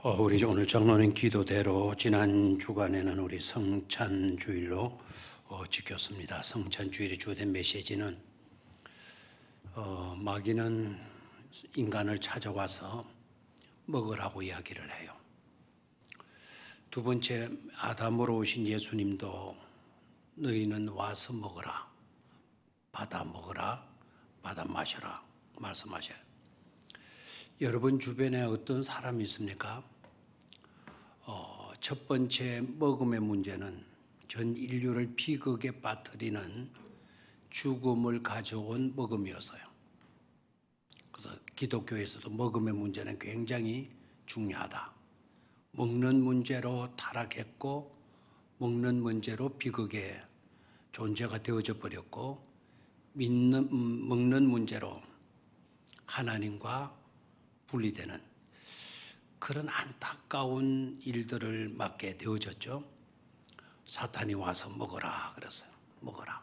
우리 오늘 장로님 기도대로 지난 주간에는 우리 성찬주일로 지켰습니다. 성찬주일의 주된 메시지는 마귀는 인간을 찾아와서 먹으라고 이야기를 해요. 두 번째, 아담으로 오신 예수님도 너희는 와서 먹으라, 받아 먹으라, 받아 마셔라 말씀하셔요. 여러분 주변에 어떤 사람이 있습니까? 첫 번째 먹음의 문제는 전 인류를 비극에 빠뜨리는 죽음을 가져온 먹음이었어요. 그래서 기독교에서도 먹음의 문제는 굉장히 중요하다. 먹는 문제로 타락했고 먹는 문제로 비극의 존재가 되어져 버렸고 먹는 문제로 하나님과 분리되는 그런 안타까운 일들을 맡게 되어졌죠. 사탄이 와서 먹어라 그랬어요. 먹어라.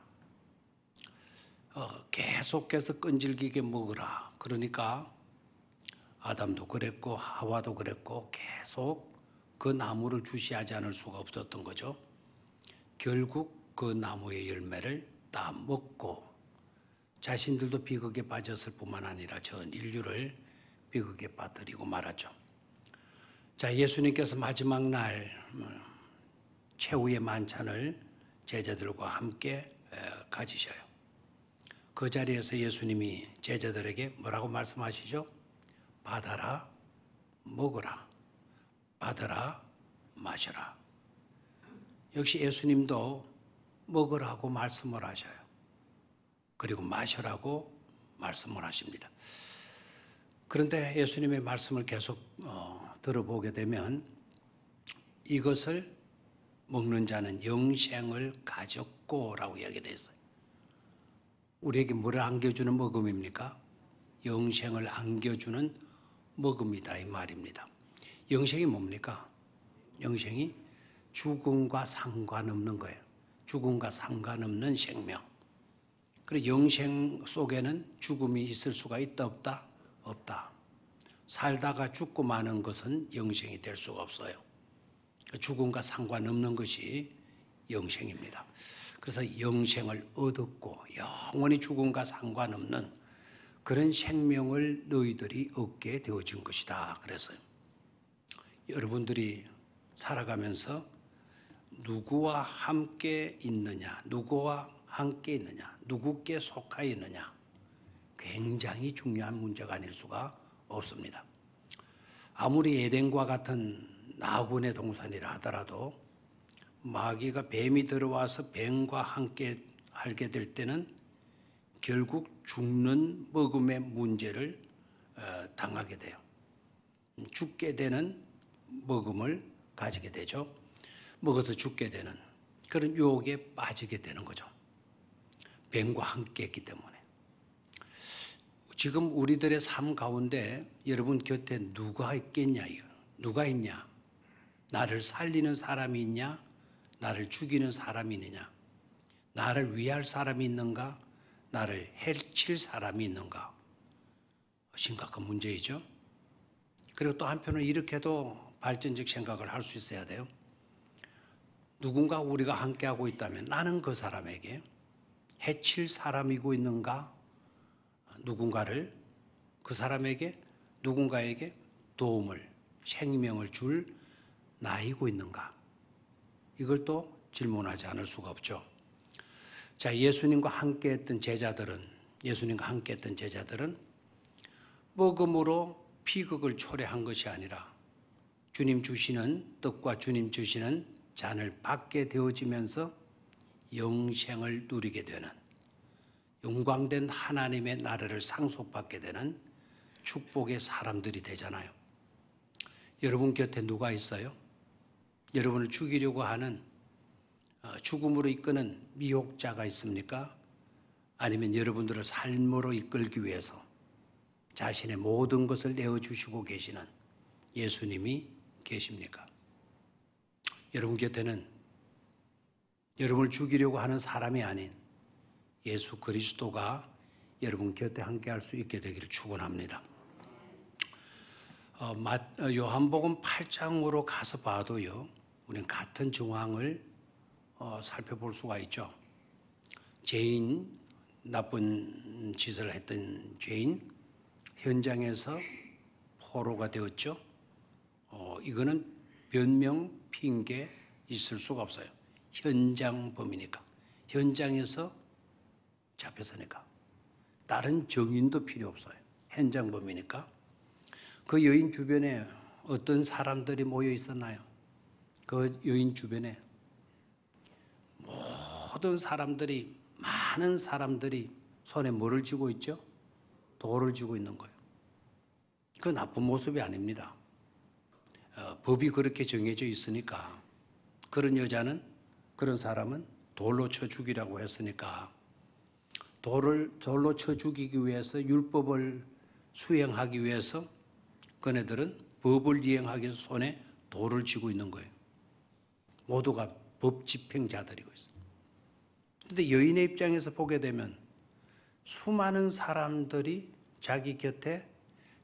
계속해서 끈질기게 먹으라. 그러니까 아담도 그랬고 하와도 그랬고 계속 그 나무를 주시하지 않을 수가 없었던 거죠. 결국 그 나무의 열매를 다 먹고 자신들도 비극에 빠졌을 뿐만 아니라 전 인류를 비극에 빠뜨리고 말았죠. 자, 예수님께서 마지막 날 최후의 만찬을 제자들과 함께 가지셔요. 그 자리에서 예수님이 제자들에게 뭐라고 말씀하시죠? 받아라, 먹어라, 받아라, 마셔라. 역시 예수님도 먹으라고 말씀을 하셔요. 그리고 마셔라고 말씀을 하십니다. 그런데 예수님의 말씀을 계속 들어보게 되면 이것을 먹는 자는 영생을 가졌고라고 이야기되어 있어요. 우리에게 뭐를 안겨주는 먹음입니까? 영생을 안겨주는 먹음이다 이 말입니다. 영생이 뭡니까? 영생이 죽음과 상관없는 거예요. 죽음과 상관없는 생명. 그리고 영생 속에는 죽음이 있을 수가 있다 없다? 없다. 살다가 죽고 마는 것은 영생이 될 수가 없어요. 죽음과 상관없는 것이 영생입니다. 그래서 영생을 얻었고 영원히 죽음과 상관없는 그런 생명을 너희들이 얻게 되어진 것이다. 그래서요. 여러분들이 살아가면서 누구와 함께 있느냐, 누구와 함께 있느냐, 누구께 속하여 있느냐, 굉장히 중요한 문제가 아닐 수가 없습니다. 아무리 에덴과 같은 나군의 동산이라 하더라도 마귀가 뱀이 들어와서 뱀과 함께 알게 될 때는 결국 죽는 먹음의 문제를 당하게 돼요. 죽게 되는 먹음을 가지게 되죠. 먹어서 죽게 되는 그런 유혹에 빠지게 되는 거죠. 뱀과 함께 했기 때문에. 지금 우리들의 삶 가운데 여러분 곁에 누가 있겠냐? 누가 있냐? 나를 살리는 사람이 있냐? 나를 죽이는 사람이 있느냐? 나를 위할 사람이 있는가? 나를 해칠 사람이 있는가? 심각한 문제이죠. 그리고 또 한편으로 이렇게도 발전적 생각을 할 수 있어야 돼요. 누군가 우리가 함께하고 있다면 나는 그 사람에게 해칠 사람이고 있는가? 누군가를 그 사람에게 누군가에게 도움을 생명을 줄 나이고 있는가? 이걸 또 질문하지 않을 수가 없죠. 자, 예수님과 함께했던 제자들은 먹음으로 비극을 초래한 것이 아니라 주님 주시는 떡과 주님 주시는 잔을 받게 되어지면서 영생을 누리게 되는 영광된 하나님의 나라를 상속받게 되는 축복의 사람들이 되잖아요. 여러분 곁에 누가 있어요? 여러분을 죽이려고 하는 죽음으로 이끄는 미혹자가 있습니까? 아니면 여러분들을 삶으로 이끌기 위해서 자신의 모든 것을 내어주시고 계시는 예수님이 계십니까? 여러분 곁에는 여러분을 죽이려고 하는 사람이 아닌 예수 그리스도가 여러분 곁에 함께할 수 있게 되기를 축원합니다. 요한복음 8장으로 가서 봐도요, 우리는 같은 정황을 살펴볼 수가 있죠. 죄인, 나쁜 짓을 했던 죄인, 현장에서 포로가 되었죠. 이거는 변명, 핑계 있을 수가 없어요. 현장 범이니까. 현장에서 잡혔으니까. 다른 정인도 필요 없어요. 현장 범이니까. 그 여인 주변에 어떤 사람들이 모여 있었나요? 그 여인 주변에 모든 사람들이, 많은 사람들이 손에 뭐를 쥐고 있죠? 돌을 쥐고 있는 거예요. 그 나쁜 모습이 아닙니다. 법이 그렇게 정해져 있으니까 그런 여자는, 그런 사람은 돌로 쳐 죽이라고 했으니까 돌로 쳐 죽이기 위해서, 율법을 수행하기 위해서 그네들은 법을 이행하기 위해서 손에 돌을 쥐고 있는 거예요. 모두가 법 집행자들이고 있어요. 그런데 여인의 입장에서 보게 되면 수많은 사람들이 자기 곁에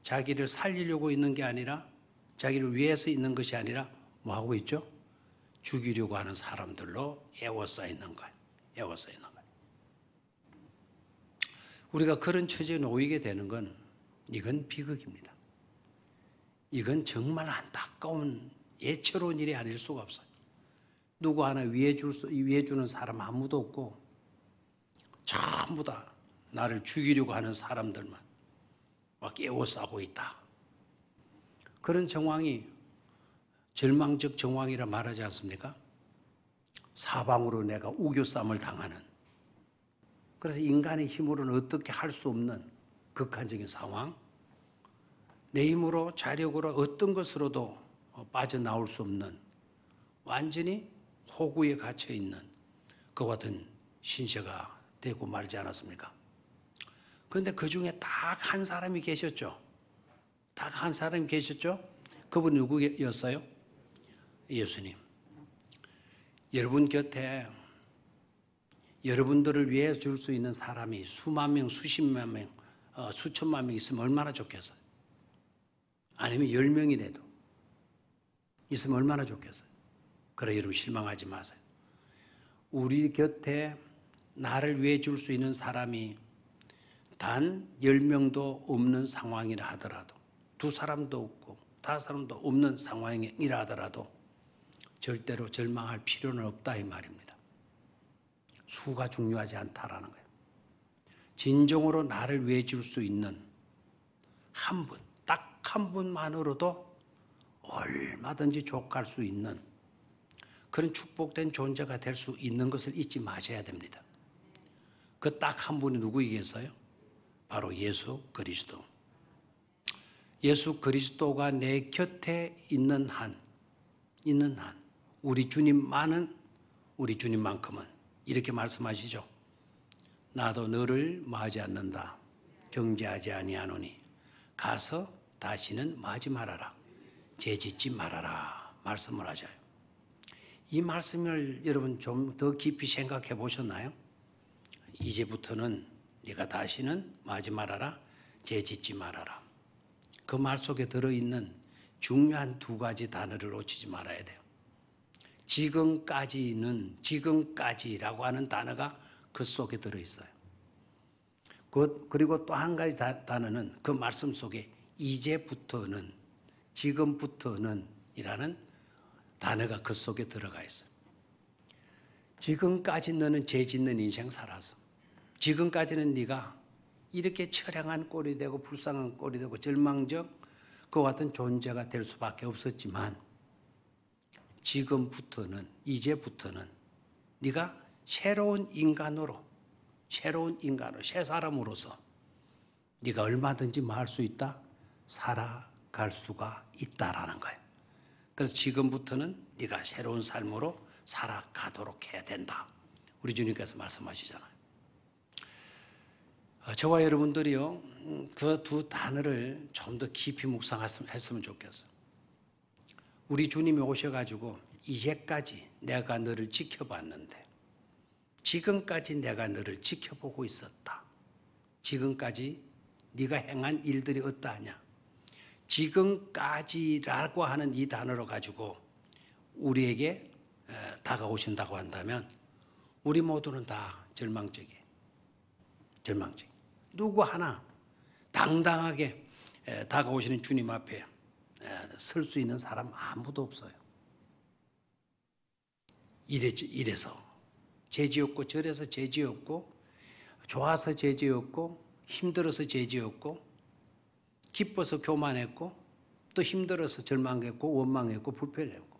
자기를 살리려고 있는 게 아니라, 자기를 위해서 있는 것이 아니라 뭐 하고 있죠? 죽이려고 하는 사람들로 에워싸 있는 거예요. 에워싸 있는 거예요. 우리가 그런 처지에 놓이게 되는 건, 이건 비극입니다. 이건 정말 안타까운 예처로운 일이 아닐 수가 없어요. 누구 하나 위해 주는 사람 아무도 없고, 전부 다 나를 죽이려고 하는 사람들만 막 에워싸고 있다. 그런 정황이 절망적 정황이라 말하지 않습니까? 사방으로 내가 우겨쌈을 당하는, 그래서 인간의 힘으로는 어떻게 할 수 없는 극한적인 상황, 내 힘으로, 자력으로 어떤 것으로도 빠져나올 수 없는, 완전히 호구에 갇혀 있는 그와 같은 신세가 되고 말지 않았습니까? 그런데 그 중에 딱 한 사람이 계셨죠. 딱 한 사람이 계셨죠. 그분이 누구였어요? 예수님. 여러분 곁에 여러분들을 위해 줄 수 있는 사람이 수만 명, 수십만 명, 수천만 명 있으면 얼마나 좋겠어요? 아니면 10명이라도 있으면 얼마나 좋겠어요? 그래, 여러분 실망하지 마세요. 우리 곁에 나를 위해 줄 수 있는 사람이 단 10명도 없는 상황이라 하더라도, 2사람도 없고 5사람도 없는 상황이라 하더라도 절대로 절망할 필요는 없다, 이 말입니다. 수가 중요하지 않다라는 거예요. 진정으로 나를 위해 줄 수 있는 한 분, 딱 한 분만으로도 얼마든지 족할 수 있는 그런 축복된 존재가 될 수 있는 것을 잊지 마셔야 됩니다. 그 딱 한 분이 누구이겠어요? 바로 예수 그리스도. 예수 그리스도가 내 곁에 있는 한, 우리 주님만큼은 이렇게 말씀하시죠. 나도 너를 마지 않는다. 정죄하지 아니하노니 가서 다시는 마지 말아라. 죄짓지 말아라. 말씀을 하셔요. 이 말씀을 여러분 좀 더 깊이 생각해 보셨나요? 이제부터는 네가 다시는 마지 말아라. 죄짓지 말아라. 그 말 속에 들어있는 중요한 2가지 단어를 놓치지 말아야 돼요. 지금까지라고 하는 단어가 그 속에 들어있어요. 그리고 또 한 가지 단어는 그 말씀 속에 이제부터는, 지금부터는 이라는 단어가 그 속에 들어가 있어요. 지금까지 너는 죄 짓는 인생 살아서, 지금까지는 네가 이렇게 처량한 꼴이 되고 불쌍한 꼴이 되고 절망적 그와 같은 존재가 될 수밖에 없었지만, 지금부터는, 이제부터는 네가 새로운 인간으로, 새 사람으로서 네가 얼마든지 뭐 할 수 있다? 살아갈 수가 있다라는 거예요. 그래서 지금부터는 네가 새로운 삶으로 살아가도록 해야 된다. 우리 주님께서 말씀하시잖아요. 저와 여러분들이요, 그 2 단어를 좀 더 깊이 묵상했으면 좋겠어요. 우리 주님이 오셔가지고 이제까지 내가 너를 지켜봤는데, 지금까지 내가 너를 지켜보고 있었다. 지금까지 네가 행한 일들이 어떠하냐? 지금까지라고 하는 이 단어를 가지고 우리에게 다가오신다고 한다면 우리 모두는 다 절망적이에요. 절망적. 누구 하나 당당하게 다가오시는 주님 앞에 설 수 있는 사람 아무도 없어요. 이래서 죄지었고 저래서 죄지었고 좋아서 죄지었고 힘들어서 죄지었고 기뻐서 교만했고 또 힘들어서 절망했고 원망했고 불평했고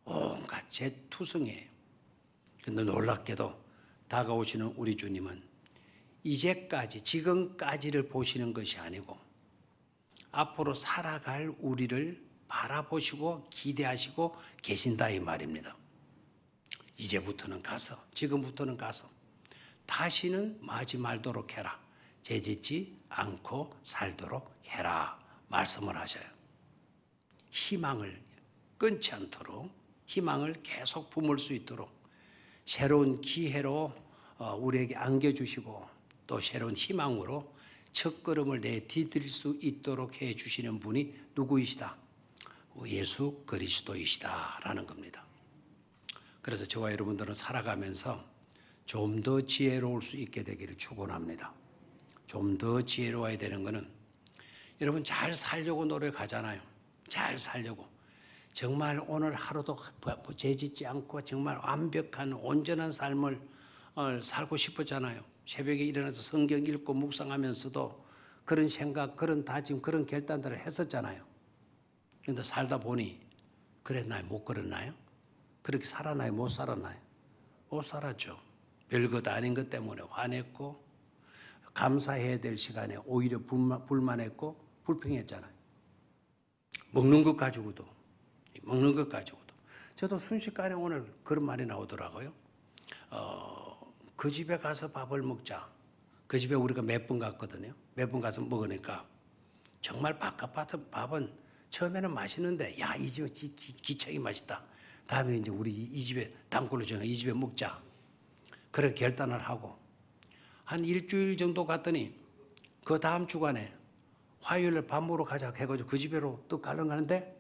온갖 죄투성이에요. 그런데 놀랍게도 다가오시는 우리 주님은 이제까지 지금까지를 보시는 것이 아니고 앞으로 살아갈 우리를 바라보시고 기대하시고 계신다 이 말입니다. 이제부터는 가서 지금부터는 가서 다시는 마지 말도록 해라. 죄짓지 않고 살도록 해라. 말씀을 하셔요. 희망을 끊지 않도록 희망을 계속 품을 수 있도록 새로운 기회로 우리에게 안겨주시고 또 새로운 희망으로 첫걸음을 내디딜 수 있도록 해주시는 분이 누구이시다? 예수 그리스도이시다라는 겁니다. 그래서 저와 여러분들은 살아가면서 좀 더 지혜로울 수 있게 되기를 축원합니다. 좀 더 지혜로워야 되는 것은 여러분 잘 살려고 노력하잖아요. 잘 살려고. 정말 오늘 하루도 죄짓지 않고 정말 완벽한 온전한 삶을 살고 싶었잖아요. 새벽에 일어나서 성경 읽고 묵상하면서도 그런 생각, 그런 다짐, 그런 결단들을 했었잖아요. 그런데 살다 보니 그랬나요? 못 그랬나요? 그렇게 살았나요? 못 살았나요? 못 살았죠. 별것 아닌 것 때문에 화냈고 감사해야 될 시간에 오히려 불만했고 불평했잖아요. 먹는 것 가지고도 저도 순식간에 오늘 그런 말이 나오더라고요. 그 집에 가서 밥을 먹자. 그 집에 우리가 몇 번 갔거든요. 몇 번 가서 먹으니까 정말 바깥 밥은 처음에는 맛있는데 야, 이 집은 기차이 맛있다. 다음에 이제 우리 이 집에 단골로 정해 이 집에 먹자. 그렇게 결단을 하고 한 일주일 정도 갔더니 그 다음 주간에 화요일에 밥 먹으러 가자 해가지고 그 집으로 또 가는데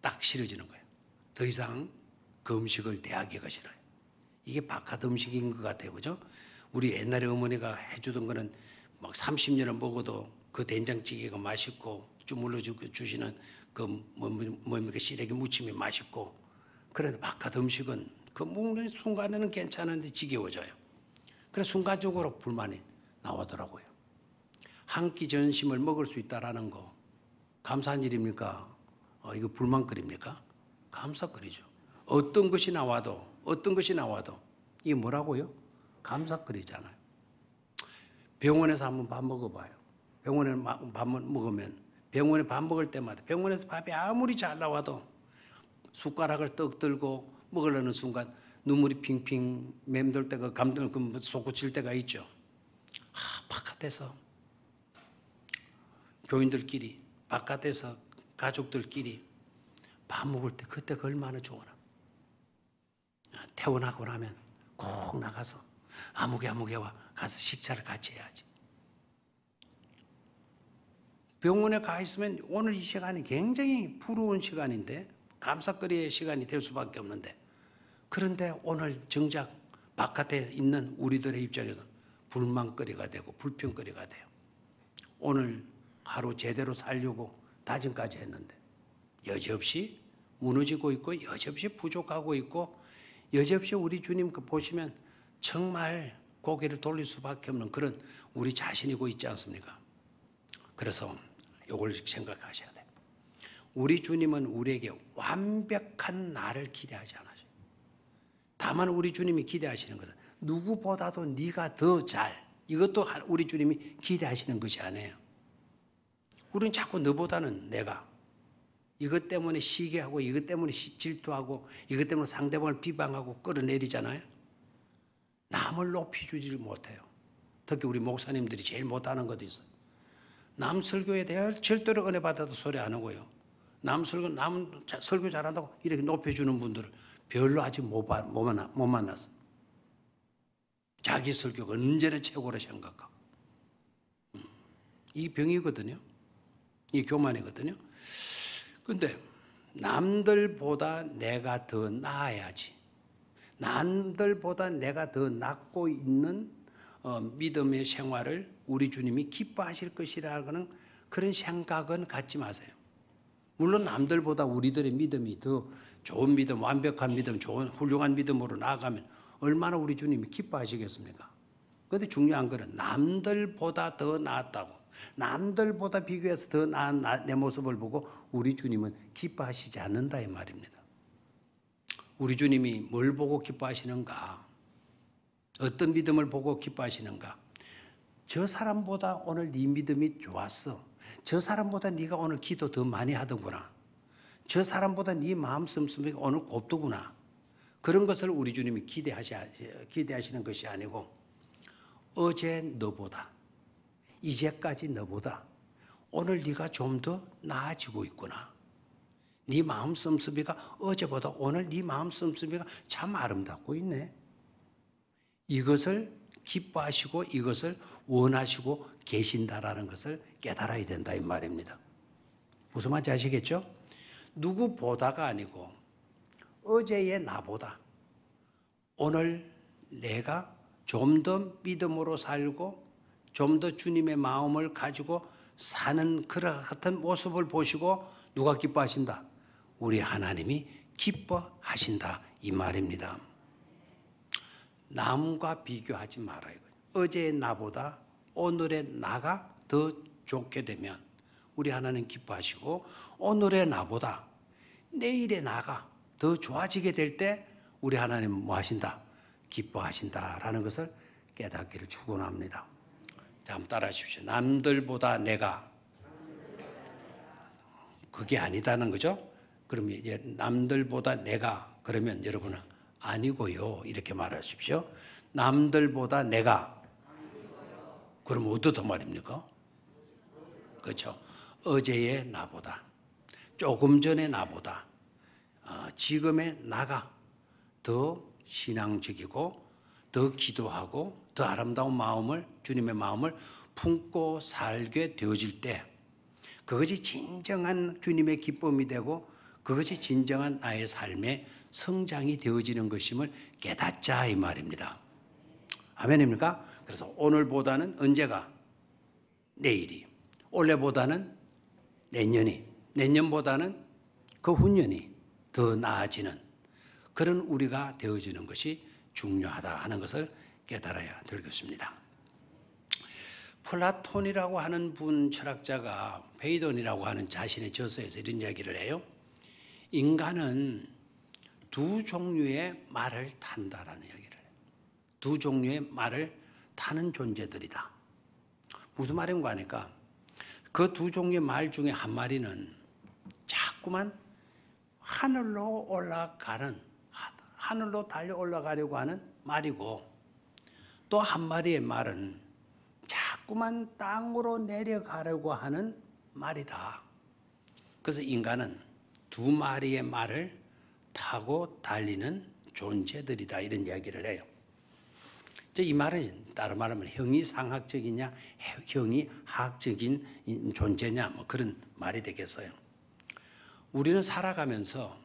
딱 싫어지는 거예요. 더 이상 그 음식을 대하기가 싫어요. 이게 바깥 음식인 것 같아요. 그죠? 우리 옛날에 어머니가 해주던 거는 막 30년을 먹어도 그 된장찌개가 맛있고 주물러 주시는 그 뭡니까 시래기 무침이 맛있고 그런데 바깥 음식은 그 먹는 순간에는 괜찮은데 지겨워져요. 그래서 순간적으로 불만이 나오더라고요. 한 끼 전심을 먹을 수 있다라는 거 감사한 일입니까? 이거 불만거리입니까? 감사거리죠. 어떤 것이 나와도 이게 뭐라고요? 감사거리잖아요. 병원에서 한번 밥 먹어봐요. 병원에 밥 먹으면 병원에 밥 먹을 때마다 병원에서 밥이 아무리 잘 나와도 숟가락을 떡 들고 먹으려는 순간 눈물이 핑핑 맴돌 때가 솟구칠 때가 있죠. 바깥에서 교인들끼리 바깥에서 가족들끼리 밥 먹을 때 그때가 얼마나 좋으나. 퇴원하고 나면 꼭 나가서 아무개와 가서 식사를 같이 해야지. 병원에 가 있으면 오늘 이 시간이 굉장히 부러운 시간인데 감사거리의 시간이 될 수밖에 없는데 그런데 오늘 정작 바깥에 있는 우리들의 입장에서 불만거리가 되고 불평거리가 돼요. 오늘 하루 제대로 살려고 다짐까지 했는데 여지없이 무너지고 있고 여지없이 부족하고 있고 여지없이 우리 주님 보시면 정말 고개를 돌릴 수밖에 없는 그런 우리 자신이고 있지 않습니까? 그래서 이걸 생각하셔야 돼요. 우리 주님은 우리에게 완벽한 나를 기대하지 않아요. 다만 우리 주님이 기대하시는 것은 누구보다도 네가 더 잘, 이것도 우리 주님이 기대하시는 것이 아니에요. 우리는 자꾸 너보다는 내가 이것 때문에 시기하고 이것 때문에 질투하고 이것 때문에 상대방을 비방하고 끌어내리잖아요. 남을 높여주지를 못해요. 특히 우리 목사님들이 제일 못하는 것도 있어요. 남 설교에 대해 절대로 은혜 받아도 소리 안 하고요. 남 설교 잘한다고 이렇게 높여주는 분들을 별로 아직 못 만났어. 자기 설교가 언제나 최고로 생각하고. 이 병이거든요. 이 교만이거든요. 근데 남들보다 내가 더 나아야지. 남들보다 내가 더 낫고 있는 믿음의 생활을 우리 주님이 기뻐하실 것이라는 그런 생각은 갖지 마세요. 물론 남들보다 우리들의 믿음이 더 좋은 믿음, 완벽한 믿음, 좋은 훌륭한 믿음으로 나아가면 얼마나 우리 주님이 기뻐하시겠습니까? 그런데 중요한 것은 남들보다 더 나았다고, 남들보다 비교해서 더 나은 내 모습을 보고 우리 주님은 기뻐하시지 않는다 이 말입니다. 우리 주님이 뭘 보고 기뻐하시는가? 어떤 믿음을 보고 기뻐하시는가? 저 사람보다 오늘 네 믿음이 좋았어. 저 사람보다 네가 오늘 기도 더 많이 하더구나. 저 사람보다 네 마음 씀씀이 오늘 곱더구나. 그런 것을 우리 주님이 기대하시는 것이 아니고 어제 너보다, 이제까지 너보다 오늘 네가 좀 더 나아지고 있구나. 네 마음 씀씀이가 어제보다 오늘 네 마음 씀씀이가 참 아름답고 있네. 이것을 기뻐하시고 이것을 원하시고 계신다라는 것을 깨달아야 된다 이 말입니다. 무슨 말인지 아시겠죠? 누구보다가 아니고 어제의 나보다 오늘 내가 좀 더 믿음으로 살고 좀 더 주님의 마음을 가지고 사는 그런 같은 모습을 보시고 누가 기뻐하신다? 우리 하나님이 기뻐하신다 이 말입니다. 남과 비교하지 말아요. 어제의 나보다 오늘의 나가 더 좋게 되면 우리 하나님 기뻐하시고 오늘의 나보다 내일의 나가 더 좋아지게 될 때 우리 하나님은 뭐 하신다? 기뻐하신다라는 것을 깨닫기를 축원합니다. 자, 한번 따라 하십시오. 남들보다 내가 그게 아니다는 거죠. 그러면 이제 남들보다 내가 그러면 여러분은 아니고요 이렇게 말하십시오. 남들보다 내가 그럼 어떻단 말입니까? 그렇죠. 어제의 나보다 조금 전의 나보다 지금의 나가 더 신앙적이고 더 기도하고 더 아름다운 마음을 주님의 마음을 품고 살게 되어질 때 그것이 진정한 주님의 기쁨이 되고 그것이 진정한 나의 삶의 성장이 되어지는 것임을 깨닫자 이 말입니다. 아멘입니까? 그래서 오늘보다는 언제가? 내일이. 올해보다는 내년이. 내년보다는 그 후년이 더 나아지는 그런 우리가 되어지는 것이 중요하다 하는 것을 깨달아야 되겠습니다. 플라톤이라고 하는 분 철학자가 페이돈이라고 하는 자신의 저서에서 이런 이야기를 해요. 인간은 두 종류의 말을 탄다라는 이야기를 해요. 두 종류의 말을 타는 존재들이다. 무슨 말인가 하니까 그 두 종류의 말 중에 한 마리는 자꾸만 하늘로 올라가는, 하늘로 달려 올라가려고 하는 말이고 또 한 마리의 말은 자꾸만 땅으로 내려가려고 하는 말이다. 그래서 인간은 두 마리의 말을 타고 달리는 존재들이다 이런 이야기를 해요. 이 말은 다른 말하면 형이상학적이냐 형이하학적인 존재냐 뭐 그런 말이 되겠어요. 우리는 살아가면서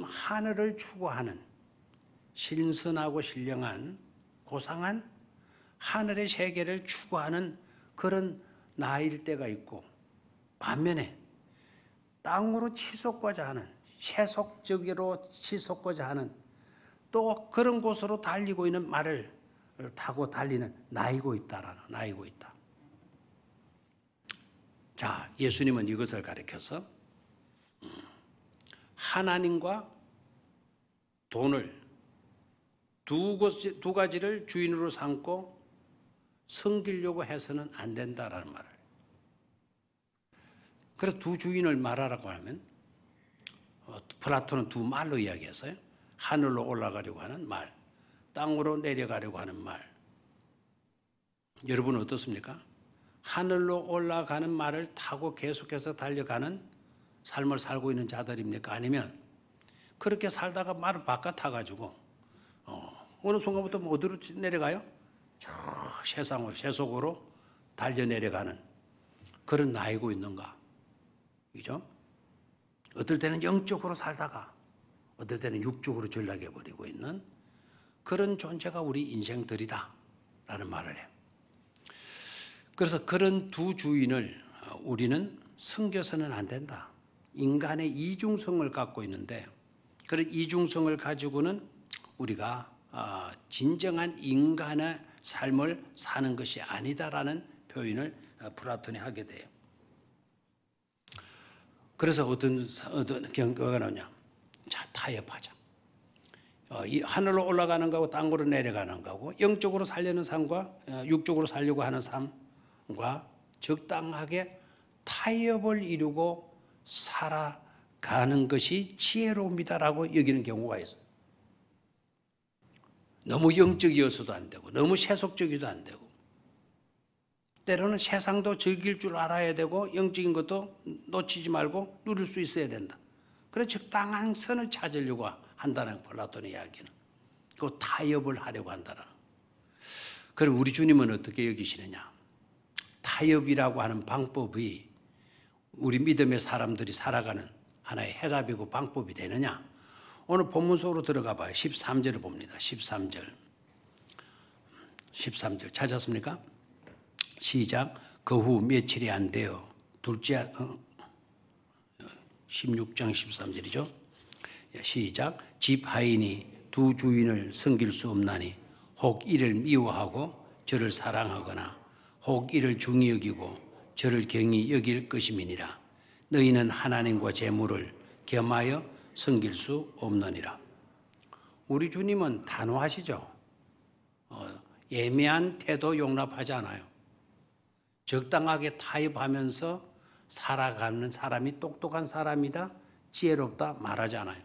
하늘을 추구하는 신선하고 신령한 고상한 하늘의 세계를 추구하는 그런 나일 때가 있고 반면에 땅으로 치솟고자 하는 세속적으로 치솟고자 하는 또 그런 곳으로 달리고 있는 말을 타고 달리는 나이고 있다. 자, 예수님은 이것을 가르쳐서 하나님과 돈을 두 가지를 주인으로 삼고 섬기려고 해서는 안 된다라는 말을. 그래서 두 주인을 말하라고 하면 플라톤은 두 말로 이야기했어요. 하늘로 올라가려고 하는 말, 땅으로 내려가려고 하는 말. 여러분은 어떻습니까? 하늘로 올라가는 말을 타고 계속해서 달려가는 삶을 살고 있는 자들입니까? 아니면 그렇게 살다가 말을 바꿔 타가지고 어느 순간부터 어디로 내려가요? 저 세상으로 세속으로 달려 내려가는 그런 나이고 있는가? 그죠? 어떨 때는 영적으로 살다가 어떨 때는 육적으로 전락해버리고 있는 그런 존재가 우리 인생들이다 라는 말을 해요. 그래서 그런 두 주인을 우리는 섬겨서는 안 된다. 인간의 이중성을 갖고 있는데 그런 이중성을 가지고는 우리가 진정한 인간의 삶을 사는 것이 아니다라는 표현을 플라톤이 하게 돼요. 그래서 어떤 경우가 나오냐? 자, 타협하자. 이 하늘로 올라가는 거하고 땅으로 내려가는 거하고 영적으로 살려는 삶과 육적으로 살려고 하는 삶과 적당하게 타협을 이루고 살아가는 것이 지혜로움이다라고 여기는 경우가 있어요. 너무 영적이어서도 안 되고 너무 세속적이도 안 되고 때로는 세상도 즐길 줄 알아야 되고 영적인 것도 놓치지 말고 누릴 수 있어야 된다. 그래서 적당한 선을 찾으려고 한다는 플라톤의 이야기는. 그 타협을 하려고 한다는. 그럼 우리 주님은 어떻게 여기시느냐? 타협이라고 하는 방법이 우리 믿음의 사람들이 살아가는 하나의 해답이고 방법이 되느냐? 오늘 본문 속으로 들어가 봐요. 13절을 봅니다. 13절 찾았습니까? 시작. 그 후 며칠이 안 되어 둘째 16장 13절이죠. 시작. 집 하인이 두 주인을 섬길 수 없나니 혹 이를 미워하고 저를 사랑하거나 혹 이를 중히 여기고 저를 경히 여길 것임이니라. 너희는 하나님과 재물을 겸하여 섬길 수 없느니라. 우리 주님은 단호하시죠. 예매한 태도 용납하지 않아요. 적당하게 타협하면서 살아가는 사람이 똑똑한 사람이다, 지혜롭다 말하지 않아요.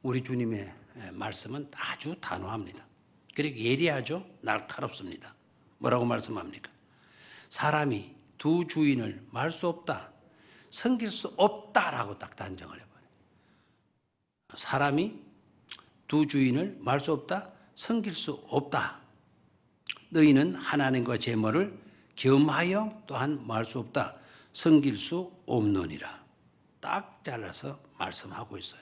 우리 주님의 말씀은 아주 단호합니다. 그리고 예리하죠. 날카롭습니다. 뭐라고 말씀합니까? 사람이 두 주인을 말 수 없다, 섬길 수 없다라고 딱 단정을 해버려요. 사람이 두 주인을 말 수 없다, 섬길 수 없다. 너희는 하나님과 재물을 겸하여 또한 말 수 없다, 섬길 수 없느니라. 딱 잘라서 말씀하고 있어요.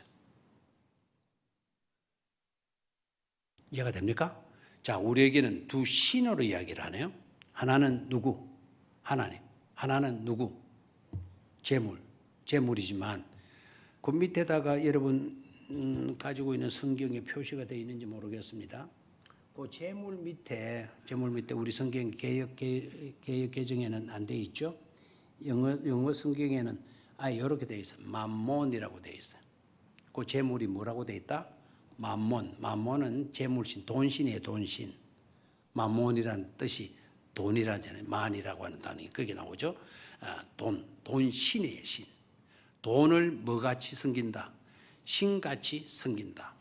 이해가 됩니까? 자, 우리에게는 두 신으로 이야기를 하네요. 하나는 누구? 하나님. 하나는 누구? 재물. 재물이지만 그 밑에다가 여러분 가지고 있는 성경에 표시가 되어 있는지 모르겠습니다. 그 재물 밑에 우리 성경 개역 개정에는 안 돼 있죠. 영어 성경에는 이렇게 돼 있어요. 맘몬이라고 돼 있어요. 그 재물이 뭐라고 돼 있다? 맘몬. 맘몬은 재물신, 돈신이에요. 돈신. 맘몬이라는 뜻이 돈이라잖아요. 만이라고 하는 단어가 거기 나오죠. 돈신이에요. 신. 돈을 뭐같이 섬긴다? 신같이 섬긴다.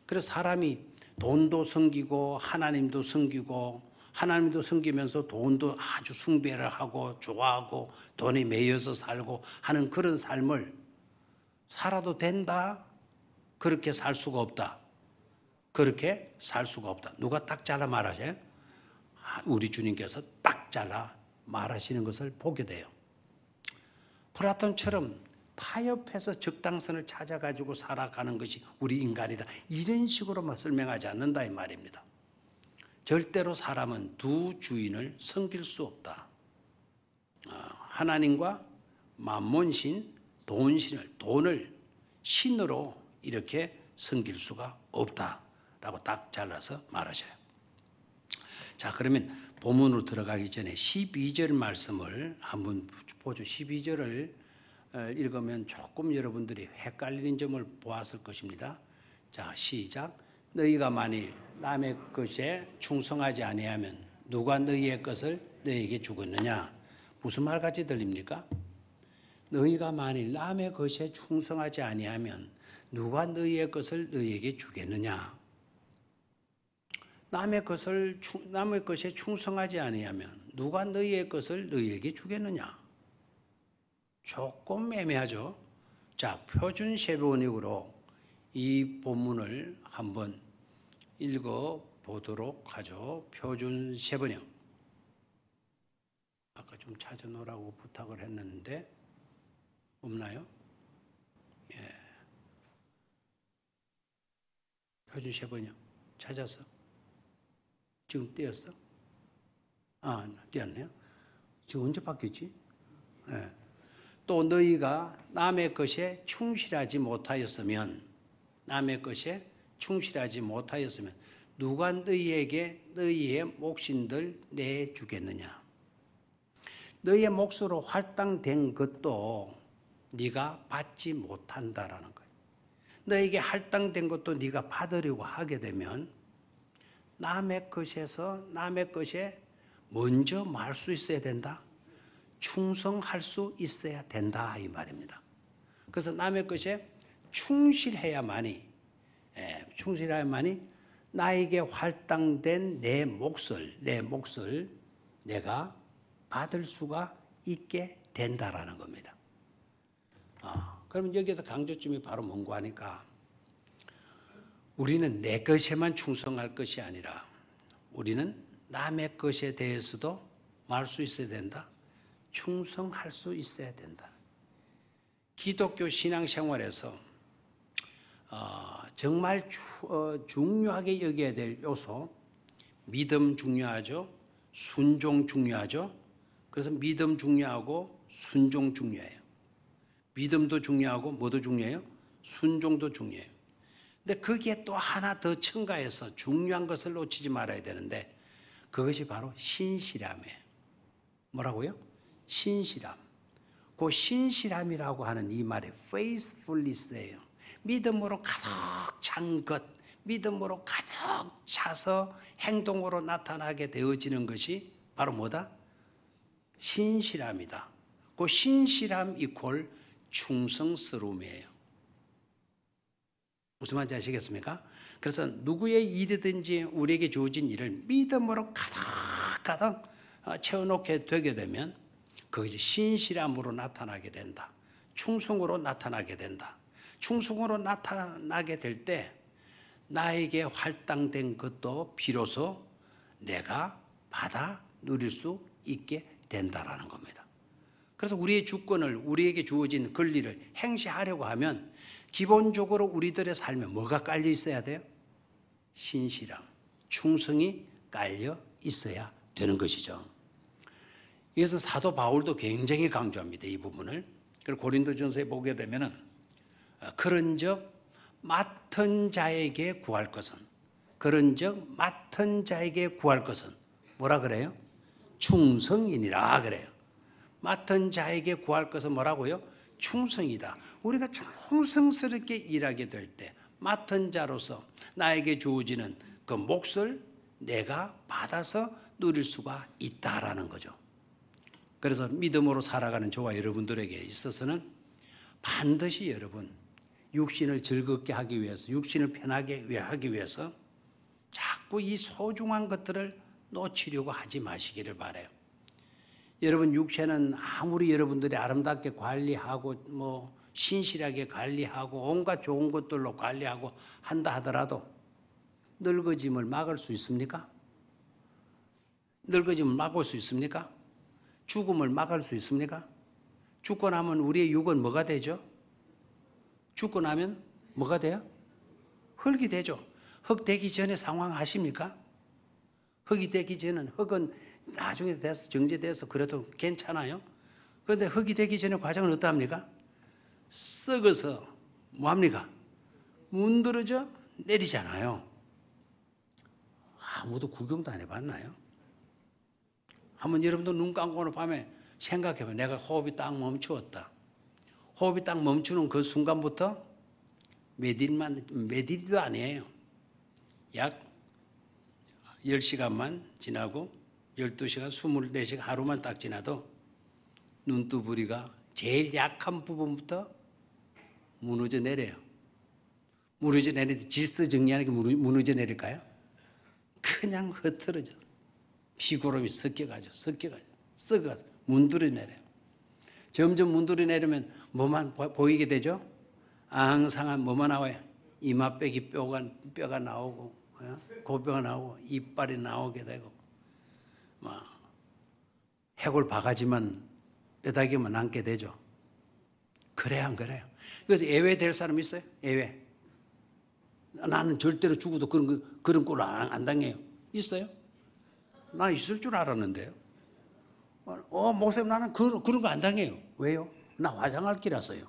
그래서 사람이 돈도 섬기고 하나님도 섬기면서 돈도 아주 숭배를 하고 좋아하고 돈에 매여서 살고 하는 그런 삶을 살아도 된다? 그렇게 살 수가 없다. 그렇게 살 수가 없다. 누가 딱 잘라 말하세요? 우리 주님께서 딱 잘라 말하시는 것을 보게 돼요. 플라톤처럼 타협해서 적당선을 찾아가지고 살아가는 것이 우리 인간이다, 이런 식으로만 설명하지 않는다 이 말입니다. 절대로 사람은 두 주인을 섬길 수 없다. 하나님과 만몬신, 돈을 신으로 이렇게 섬길 수가 없다라고 딱 잘라서 말하셔요. 자, 그러면 본문으로 들어가기 전에 12절 말씀을 한번 보죠. 12절을 읽으면 조금 여러분들이 헷갈리는 점을 보았을 것입니다. 자, 시작. 너희가 만일 남의 것에 충성하지 아니하면 누가 너희의 것을 너희에게 주겠느냐? 무슨 말같이 들립니까? 너희가 만일 남의 것에 충성하지 아니하면 누가 너희의 것을 너희에게 주겠느냐? 남의 것에 충성하지 아니하면 누가 너희의 것을 너희에게 주겠느냐? 조금 애매하죠. 자, 표준 세번역으로 이 본문을 한번 읽어 보도록 하죠. 표준 세번역. 아까 좀 찾아놓으라고 부탁을 했는데 없나요? 예. 표준 세 번이요. 찾았어? 지금 띄었어? 띄었네요. 지금 언제 바뀌었지? 예. 또 너희가 남의 것에 충실하지 못하였으면, 남의 것에 충실하지 못하였으면 누가 너희에게 너희의 몫인들 내주겠느냐? 너희의 몫으로 할당된 것도 네가 받지 못한다라는 거예요. 너에게 할당된 것도 네가 받으려고 하게 되면 남의 것에서 남의 것에 먼저 말 수 있어야 된다. 충성할 수 있어야 된다 이 말입니다. 그래서 남의 것에 충실해야만이 나에게 할당된 내 몫을 내가 받을 수가 있게 된다라는 겁니다. 그러면 여기서 강조점이 바로 뭔고 하니까 우리는 내 것에만 충성할 것이 아니라 우리는 남의 것에 대해서도 말 수 있어야 된다. 충성할 수 있어야 된다. 기독교 신앙생활에서 정말 중요하게 여겨야 될 요소, 믿음 중요하죠. 순종 중요하죠. 그래서 믿음 중요하고 순종 중요해요. 믿음도 중요하고 뭐도 중요해요? 순종도 중요해요. 근데 거기에 또 하나 더 첨가해서 중요한 것을 놓치지 말아야 되는데 그것이 바로 신실함이에요. 뭐라고요? 신실함. 그 신실함이라고 하는 이 말이 faithfulness예요. 믿음으로 가득 찬 것, 믿음으로 가득 차서 행동으로 나타나게 되어지는 것이 바로 뭐다? 신실함이다. 그 신실함 이퀄 충성스러움이에요. 무슨 말인지 아시겠습니까? 그래서 누구의 일이든지 우리에게 주어진 일을 믿음으로 가득 채워놓게 되게 되면 그것이 신실함으로 나타나게 된다. 충성으로 나타나게 된다. 충성으로 나타나게 될 때 나에게 할당된 것도 비로소 내가 받아 누릴 수 있게 된다라는 겁니다. 그래서 우리의 주권을 우리에게 주어진 권리를 행시하려고 하면 기본적으로 우리들의 삶에 뭐가 깔려 있어야 돼요? 신실함, 충성이 깔려 있어야 되는 것이죠. 그래서 사도 바울도 굉장히 강조합니다. 이 부분을. 그리고 고린도전서에 보게 되면은 그런즉 맡은 자에게 구할 것은 뭐라 그래요? 충성이니라 그래요. 맡은 자에게 구할 것은 뭐라고요? 충성이다. 우리가 충성스럽게 일하게 될 때 맡은 자로서 나에게 주어지는 그 몫을 내가 받아서 누릴 수가 있다라는 거죠. 그래서 믿음으로 살아가는 저와 여러분들에게 있어서는 반드시 여러분 육신을 즐겁게 하기 위해서, 육신을 편하게 하기 위해서 자꾸 이 소중한 것들을 놓치려고 하지 마시기를 바라요. 여러분 육체는 아무리 여러분들이 아름답게 관리하고 신실하게 관리하고 온갖 좋은 것들로 관리하고 한다 하더라도 늙어짐을 막을 수 있습니까? 늙어짐을 막을 수 있습니까? 죽음을 막을 수 있습니까? 죽고 나면 우리의 육은 뭐가 되죠? 죽고 나면 뭐가 돼요? 흙이 되죠. 흙 되기 전에 상황 아십니까? 흙이 되기 전은 흙은 나중에 돼서 정제돼서 그래도 괜찮아요. 그런데 흙이 되기 전에 과정은 어떠합니까? 썩어서 뭐합니까? 문드러져 내리잖아요. 아무도 구경도 안 해봤나요? 한번 여러분도 눈 감고 오늘 밤에 생각해봐. 내가 호흡이 딱 멈추었다. 호흡이 딱 멈추는 그 순간부터 몇 일도 아니에요. 약 10시간만 지나고 12시간, 24시간 하루만 딱 지나도 눈두부리가 제일 약한 부분부터 무너져 내려요. 무너져 내리는데 질서 정리하는 게 무너져 내릴까요? 그냥 흐트러져서 피구름이 섞여가서 문드러 내려요. 점점 문드러 내리면 뭐만 보이게 되죠? 앙상한 뭐만 나와요? 이마빼기 뼈가 나오고 고뼈가 나오고 이빨이 나오게 되고 해골 바가지만 뼈다귀만 남게 되죠. 그래 안 그래요? 그래서 예외 될 사람 있어요? 예외. 나는 절대로 죽어도 그런 꼴을 안 당해요. 있어요? 나 있을 줄 알았는데요. 목사님 나는 그런 거 안 당해요. 왜요? 나 화장할 기라서요.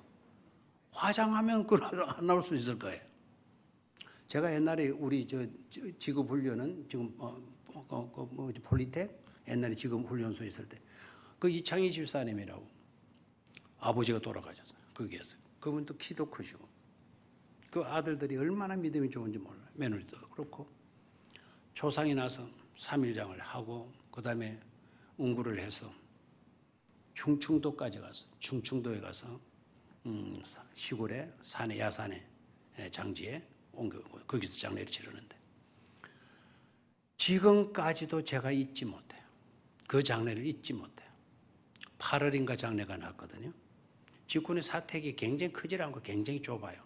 화장하면 그런 안 나올 수 있을 거예요. 제가 옛날에 우리 직업 훈련은 지금 폴리텍 옛날에 직업 훈련소 있을 때 그 이창희 집사님이라고 아버지가 돌아가셨어요. 거기에서 그분도 키도 크시고 그 아들들이 얼마나 믿음이 좋은지 몰라요. 며느리도 그렇고 초상이 나서 3일장을 하고 그 다음에 운구를 해서 충청도까지 가서 충청도에 가서 시골에 산에 야산에 장지에 거기서 장례를 치르는데 지금까지도 제가 잊지 못해요. 그 장례를 잊지 못해요. 8월인가 장례가 났거든요. 직군의 사택이 굉장히 크지 않고 굉장히 좁아요.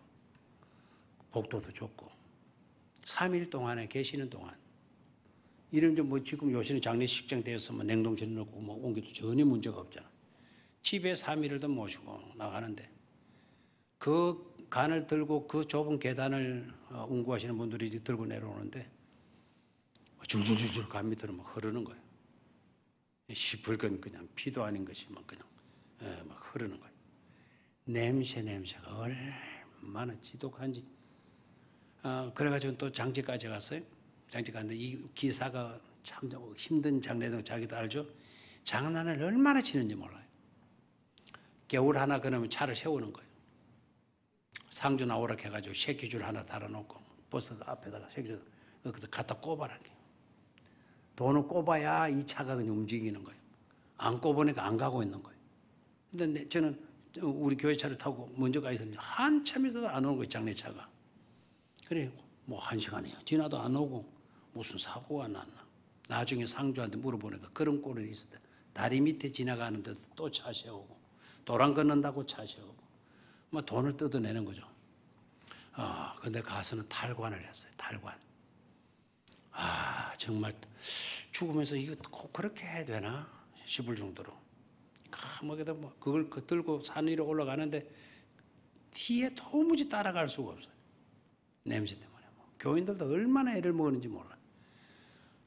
복도도 좁고 3일 동안에 계시는 동안 이런 뭐 지금 요새는 장례식장 되어서 뭐 냉동실에 넣고 뭐 옮겨도 전혀 문제가 없잖아. 집에 3일을 모시고 나가는데 그 간을 들고 그 좁은 계단을 운구하시는 분들이 들고 내려오는데 줄줄줄줄 감이 들어 막 흐르는 거예요. 시뻘건 그냥 피도 아닌 것이 막 그냥 막 흐르는 거예요. 냄새가 얼마나 지독한지. 그래가지고 또 장지까지 갔어요. 장지 갔는데 이 기사가 참 힘든 장례도 자기도 알죠. 장난을 얼마나 치는지 몰라요. 개울 하나 그러면 차를 세우는 거예요. 상주 나오라 해가지고 새끼줄 하나 달아놓고 버스 앞에다가 새끼줄 갖다 꼽아라. 돈을 꼽아야 이 차가 그냥 움직이는 거예요. 안 꼽으니까 안 가고 있는 거예요. 근데 저는 우리 교회 차를 타고 먼저 가 있었는데 한참 있어도 안 오는 거예요. 장례차가. 그래 뭐 1시간이에요. 지나도 안 오고 무슨 사고가 났나. 나중에 상주한테 물어보니까 그런 꼴이 있었대. 다리 밑에 지나가는데도 또 차 세우고 도랑 건넌다고 차 세우고 뭐 돈을 뜯어내는 거죠. 근데 가서는 탈관을 했어요. 탈관. 정말 죽으면서 이거 꼭 그렇게 해야 되나 싶을 정도로 감옥에다 뭐 그걸 들고 산 위로 올라가는데 뒤에 도무지 따라갈 수가 없어요. 냄새 때문에. 교인들도 얼마나 애를 먹었는지 몰라요.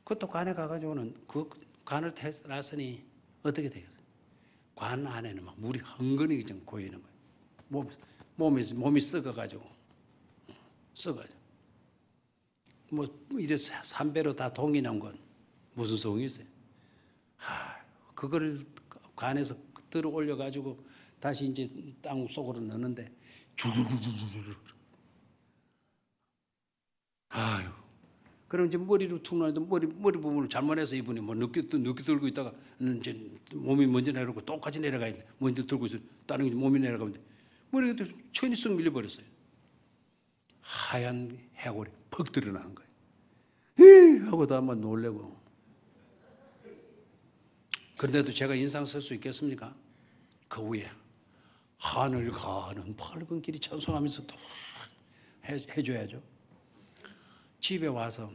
그것도 관에 가가지고는 그 관을 놨으니 어떻게 되겠어요? 관 안에는 막 물이 흥건히 좀 고이는 거예요. 몸이 썩어가지고 썩어요. 뭐 이래 3배로 다 동이 난 건 무슨 소용이 있어요? 그거를 관에서 들어 올려가지고 다시 이제 땅 속으로 넣는데 줄줄줄줄줄. 그럼 이제 머리로 툭 나는데 머리 부분을 잘못해서 이분이 뭐 늦게 들고 있다가 이제 몸이 먼저 내려오고 똑같이 내려가야 돼. 먼저 들고 있어. 다른 게 몸이 내려가면 돼. 머리가 천이 쓱 밀려버렸어요. 하얀 해골이 퍽 드러나는 거예요. 하고 다 한번 놀래고. 그런데도 제가 인상 쓸 수 있겠습니까? 그 위에 하늘 가는 밝은 길이 찬송하면서 또 해줘야죠. 집에 와서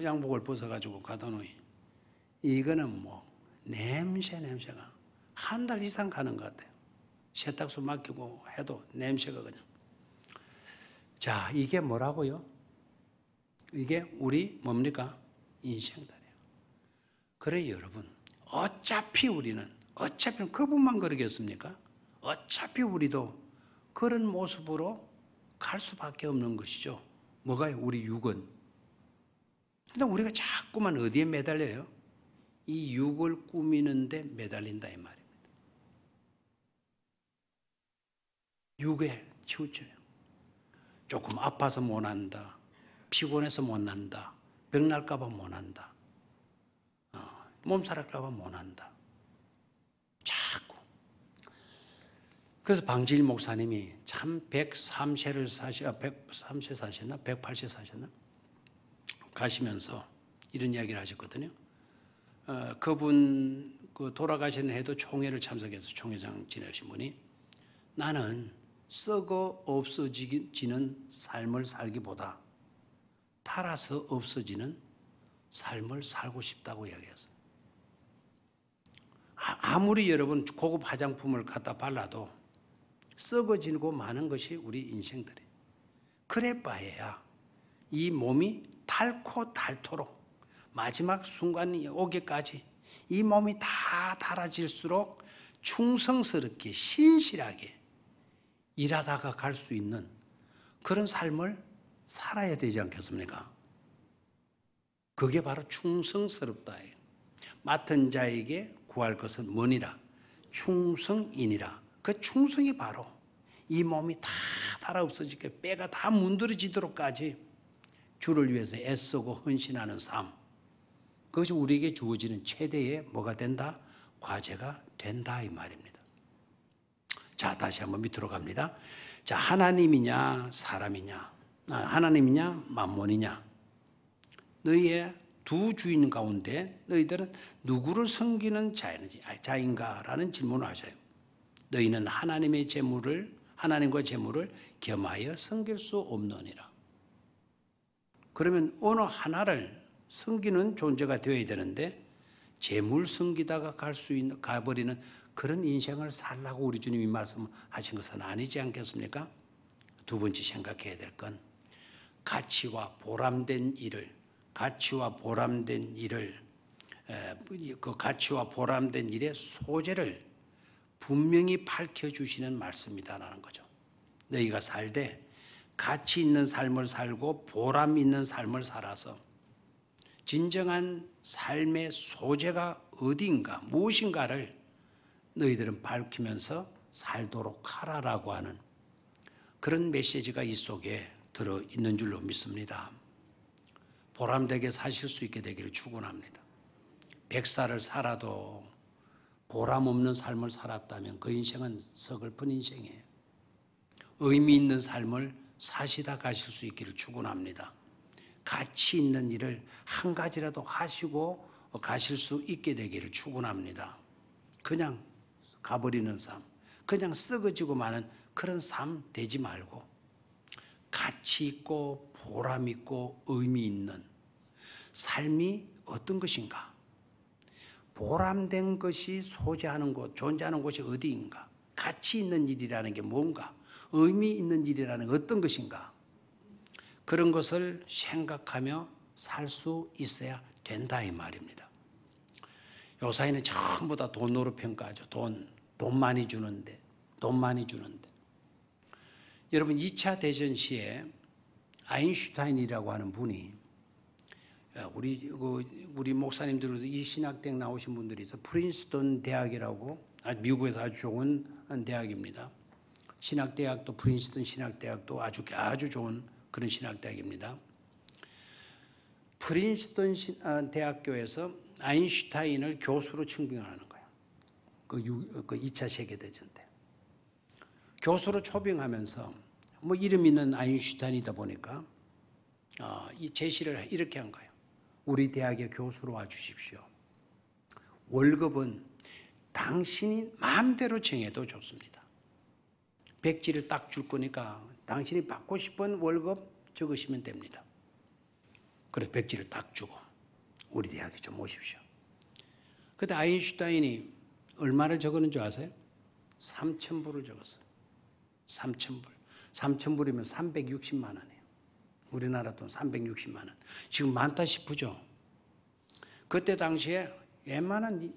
양복을 벗어가지고 가다 놓이 이거는 뭐 냄새가 한 달 이상 가는 것 같아요. 세탁소 맡기고 해도 냄새가 그냥. 자, 이게 뭐라고요? 이게 우리 뭡니까? 인생들이에요. 그래 여러분, 어차피 그분만 그러겠습니까? 어차피 우리도 그런 모습으로 갈 수밖에 없는 것이죠. 뭐가요? 우리 육은. 근데 우리가 자꾸만 어디에 매달려요? 이 육을 꾸미는데 매달린다 이 말입니다. 육에 치우쳐요. 조금 아파서 못 한다. 피곤해서 못 난다. 병 날까봐 못 한다. 몸살 할까봐 못 한다. 자꾸. 그래서 방지일 목사님이 참 103세를 103세 사셨나? 108세 사셨나? 가시면서 이런 이야기를 하셨거든요. 그분 돌아가시는 해도 총회를 참석해서 총회장 지내신 분이 나는 썩어 없어지는 삶을 살기보다 타라서 없어지는 삶을 살고 싶다고 이야기했어요. 아무리 여러분 고급 화장품을 갖다 발라도 썩어지고 마는 것이 우리 인생들이에요. 그래 봐야 이 몸이 닳고 닳도록 마지막 순간이 오기까지 이 몸이 다 닳아질수록 충성스럽게 신실하게 일하다가 갈 수 있는 그런 삶을 살아야 되지 않겠습니까? 그게 바로 충성스럽다예요. 맡은 자에게 구할 것은 뭐니라? 충성이니라. 그 충성이 바로 이 몸이 다 닳아 없어지게 뼈가 다 문드러지도록까지 주를 위해서 애쓰고 헌신하는 삶. 그것이 우리에게 주어지는 최대의 뭐가 된다? 과제가 된다 이 말입니다. 자, 다시 한번 밑으로 갑니다. 자, 하나님이냐 사람이냐? 하나님이냐 만몬이냐? 너희의 두 주인 가운데 너희들은 누구를 섬기는 자인가라는 질문을 하셔요. 너희는 하나님과 재물을 겸하여 섬길 수 없느니라. 그러면 어느 하나를 섬기는 존재가 되어야 되는데 재물 섬기다가 가버리는 그런 인생을 살라고 우리 주님이 말씀하신 것은 아니지 않겠습니까? 두 번째 생각해야 될 건 가치와 보람된 일의 소재를 분명히 밝혀주시는 말씀이다라는 거죠. 너희가 살되 가치 있는 삶을 살고 보람 있는 삶을 살아서 진정한 삶의 소재가 어디인가, 무엇인가를 너희들은 밝히면서 살도록 하라라고 하는 그런 메시지가 이 속에 들어있는 줄로 믿습니다. 보람되게 사실 수 있게 되기를 축원합니다. 100살을 살아도 보람 없는 삶을 살았다면 그 인생은 서글픈 인생이에요. 의미 있는 삶을 사시다 가실 수 있기를 축원합니다. 가치 있는 일을 한 가지라도 하시고 가실 수 있게 되기를 축원합니다. 그냥 가버리는 삶, 그냥 썩어지고 마는 그런 삶 되지 말고 가치 있고 보람 있고 의미 있는 삶이 어떤 것인가? 보람된 것이 소재하는 곳, 존재하는 곳이 어디인가? 가치 있는 일이라는 게 뭔가? 의미 있는 일이라는 게 어떤 것인가? 그런 것을 생각하며 살 수 있어야 된다 이 말입니다. 요사이는 전부 다 돈으로 평가하죠. 돈 많이 주는데. 여러분 2차 대전 시에 아인슈타인이라고 하는 분이 우리 목사님들도 이 신학대학 나오신 분들이 있어. 프린스턴 대학이라고 미국에서 아주 좋은 대학입니다. 신학대학도 프린스턴 신학대학도 아주 좋은 그런 신학대학입니다. 프린스턴 대학교에서 아인슈타인을 교수로 청빙하는 거예요. 그 2차 세계대전 때. 교수로 초빙하면서 이름 있는 아인슈타인이다 보니까 이 제시를 이렇게 한 거예요. 우리 대학의 교수로 와주십시오. 월급은 당신이 마음대로 정해도 좋습니다. 백지를 딱 줄 거니까 당신이 받고 싶은 월급 적으시면 됩니다. 그래서 백지를 딱 주고 우리 대학에 좀 오십시오. 그때 아인슈타인이 얼마를 적었는 줄 아세요? 3,000불을 적었어요. 3,000불. 3,000불이면 360만 원이에요. 우리나라 돈 360만 원. 지금 많다 싶으죠? 그때 당시에 웬만한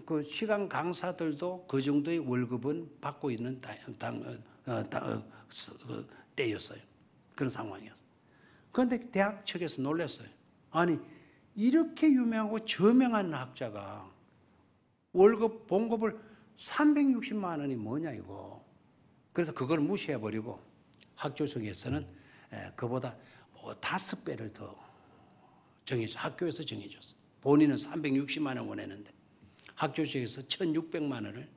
그 시간 강사들도 그 정도의 월급은 받고 있는 때였어요. 그런 상황이었어요. 그런데 대학 측에서 놀랐어요. 아니 이렇게 유명하고 저명한 학자가 봉급을 360만 원이 뭐냐 이거. 그래서 그걸 무시해버리고 학교석에서는 그보다 5배를 더 학교에서 정해줬어요. 본인은 360만 원 원했는데 학교 측에서 1,600만 원을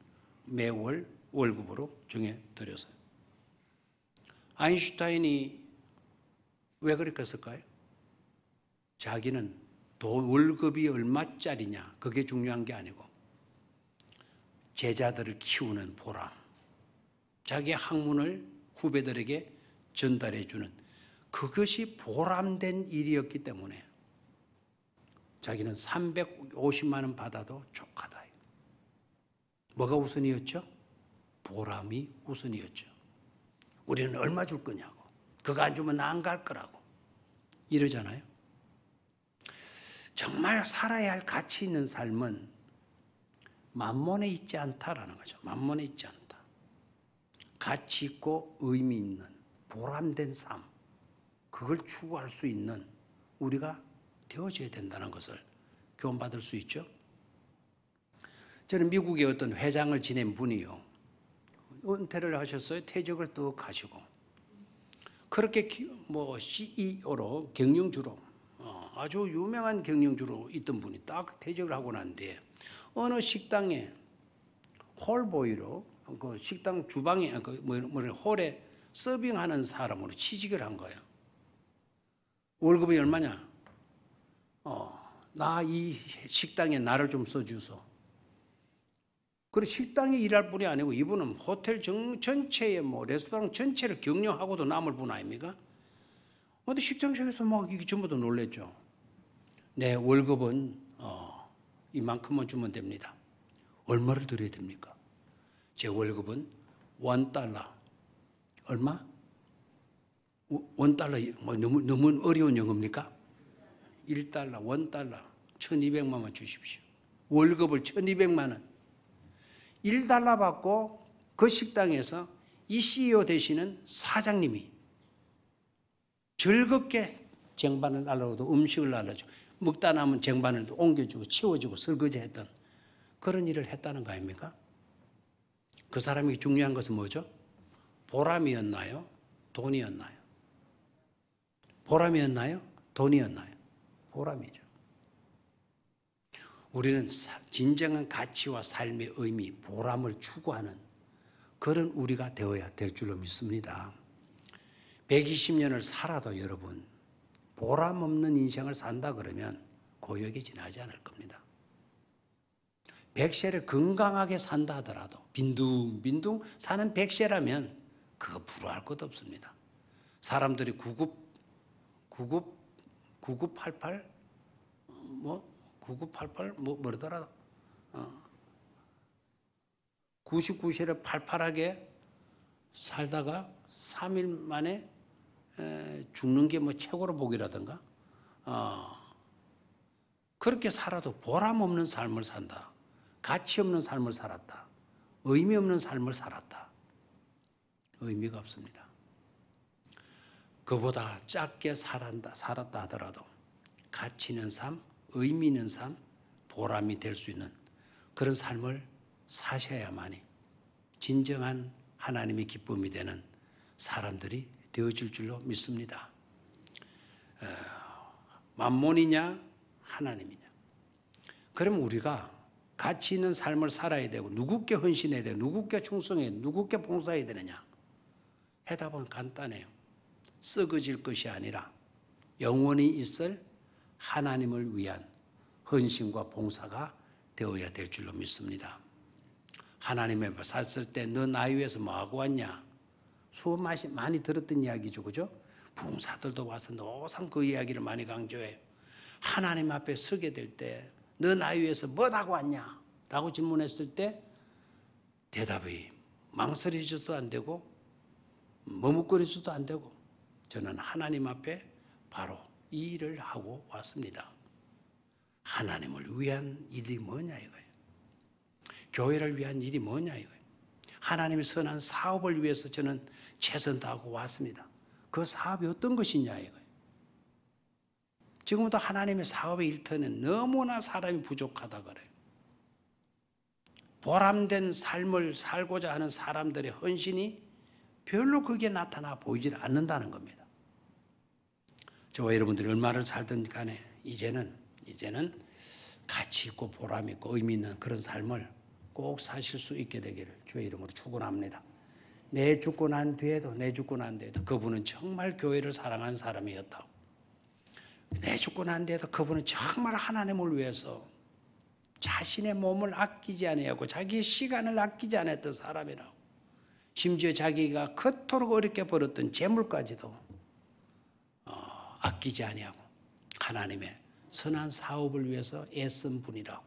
매월 월급으로 정해드렸어요. 아인슈타인이 왜 그렇게 했을까요? 자기는 월급이 얼마짜리냐 그게 중요한 게 아니고 제자들을 키우는 보람, 자기의 학문을 후배들에게 전달해 주는 그것이 보람된 일이었기 때문에 자기는 350만 원 받아도 족하다. 뭐가 우선이었죠? 보람이 우선이었죠. 우리는 얼마 줄 거냐고. 그거 안 주면 나 안 갈 거라고. 이러잖아요. 정말 살아야 할 가치 있는 삶은 만몬에 있지 않다라는 거죠. 만몬에 있지 않다. 가치 있고 의미 있는 보람된 삶, 그걸 추구할 수 있는 우리가 되어져야 된다는 것을 교훈받을 수 있죠. 저는 미국의 어떤 회장을 지낸 분이요, 은퇴를 하셨어요. 퇴직을 뚝 하시고 그렇게 CEO로 경영주로 아주 유명한 경영주로 있던 분이 딱 퇴직을 하고 난 뒤에 어느 식당에 홀보이로 그 식당 주방에 홀에 서빙하는 사람으로 취직을 한 거예요. 월급이 얼마냐? 나 이 식당에 나를 좀 써주소. 그리고 식당에 일할 분이 아니고 이분은 호텔 전체에 레스토랑 전체를 경영하고도 남을 분 아닙니까? 근데 식당에서 막 이게 전부 다 놀랬죠. 내 월급은 이만큼만 주면 됩니다. 얼마를 드려야 됩니까? 제 월급은 $1. 얼마? $1 너무 어려운 영어입니까? $1, $1, 1200만 원 주십시오. 월급을 1200만 원. $1 받고 그 식당에서 이 CEO 되시는 사장님이 즐겁게 쟁반을 날라오도 음식을 날라주고 먹다 남은 쟁반을 옮겨주고 치워주고 설거지했던 그런 일을 했다는 거 아닙니까? 그 사람이 중요한 것은 뭐죠? 보람이었나요? 돈이었나요? 보람이었나요? 돈이었나요? 보람이죠. 우리는 진정한 가치와 삶의 의미, 보람을 추구하는 그런 우리가 되어야 될 줄로 믿습니다. 120년을 살아도 여러분 보람 없는 인생을 산다 그러면 고역에 지나지 않을 겁니다. 100세를 건강하게 산다 하더라도 빈둥빈둥 사는 100세라면 그거 부러워할 것도 없습니다. 사람들이 9988 뭐더라 99세를 팔팔하게 살다가 3일 만에 죽는 게 뭐 최고로 복이라든가 그렇게 살아도 보람 없는 삶을 산다. 가치 없는 삶을 살았다. 의미 없는 삶을 살았다. 의미가 없습니다. 그보다 짧게 살았다 하더라도 가치 있는 삶, 의미 있는 삶, 보람이 될 수 있는 그런 삶을 사셔야만이 진정한 하나님의 기쁨이 되는 사람들이 되어질 줄로 믿습니다. 만몬이냐 하나님이냐. 그럼 우리가 가치 있는 삶을 살아야 되고 누구께 헌신해야 되고 누구께 충성해야 되고 누구께 봉사해야 되느냐. 해답은 간단해요. 썩어질 것이 아니라 영원히 있을 하나님을 위한 헌신과 봉사가 되어야 될 줄로 믿습니다. 하나님의 말 샀을 때 너 나이 위해서 뭐하고 왔냐? 수업 많이 들었던 이야기죠. 그죠? 부흥사들도 와서 노상 그 이야기를 많이 강조해요. 하나님 앞에 서게 될 때 너 나이 위해서 뭐하고 왔냐? 라고 질문했을 때 대답이 망설여져도 안 되고 머뭇거리서도 안 되고 저는 하나님 앞에 바로 이 일을 하고 왔습니다. 하나님을 위한 일이 뭐냐 이거예요. 교회를 위한 일이 뭐냐 이거예요. 하나님의 선한 사업을 위해서 저는 최선 다하고 왔습니다. 그 사업이 어떤 것이냐 이거예요. 지금도 하나님의 사업의 일터는 너무나 사람이 부족하다 그래요. 보람된 삶을 살고자 하는 사람들의 헌신이 별로 그게 나타나 보이질 않는다는 겁니다. 저와 여러분들이 얼마를 살든 간에 이제는 가치 있고 보람 있고 의미 있는 그런 삶을 꼭 사실 수 있게 되기를 주의 이름으로 축원합니다. 내 죽고 난 뒤에도 그분은 정말 교회를 사랑하는 사람이었다고. 내 죽고 난 뒤에도 그분은 정말 하나님을 위해서 자신의 몸을 아끼지 아니하고 자기의 시간을 아끼지 않았던 사람이라고. 심지어 자기가 그토록 어렵게 벌었던 재물까지도 아끼지 아니하고 하나님의 선한 사업을 위해서 애쓴 분이라고.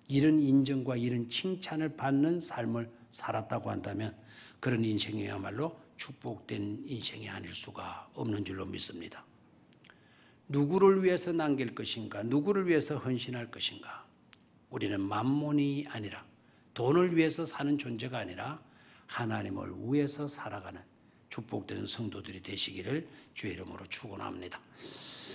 이런 인정과 이런 칭찬을 받는 삶을 살았다고 한다면 그런 인생이야말로 축복된 인생이 아닐 수가 없는 줄로 믿습니다. 누구를 위해서 남길 것인가? 누구를 위해서 헌신할 것인가? 우리는 만몬이 아니라 돈을 위해서 사는 존재가 아니라 하나님을 위해서 살아가는 축복된 성도들이 되시기를 주의 이름으로 축원합니다.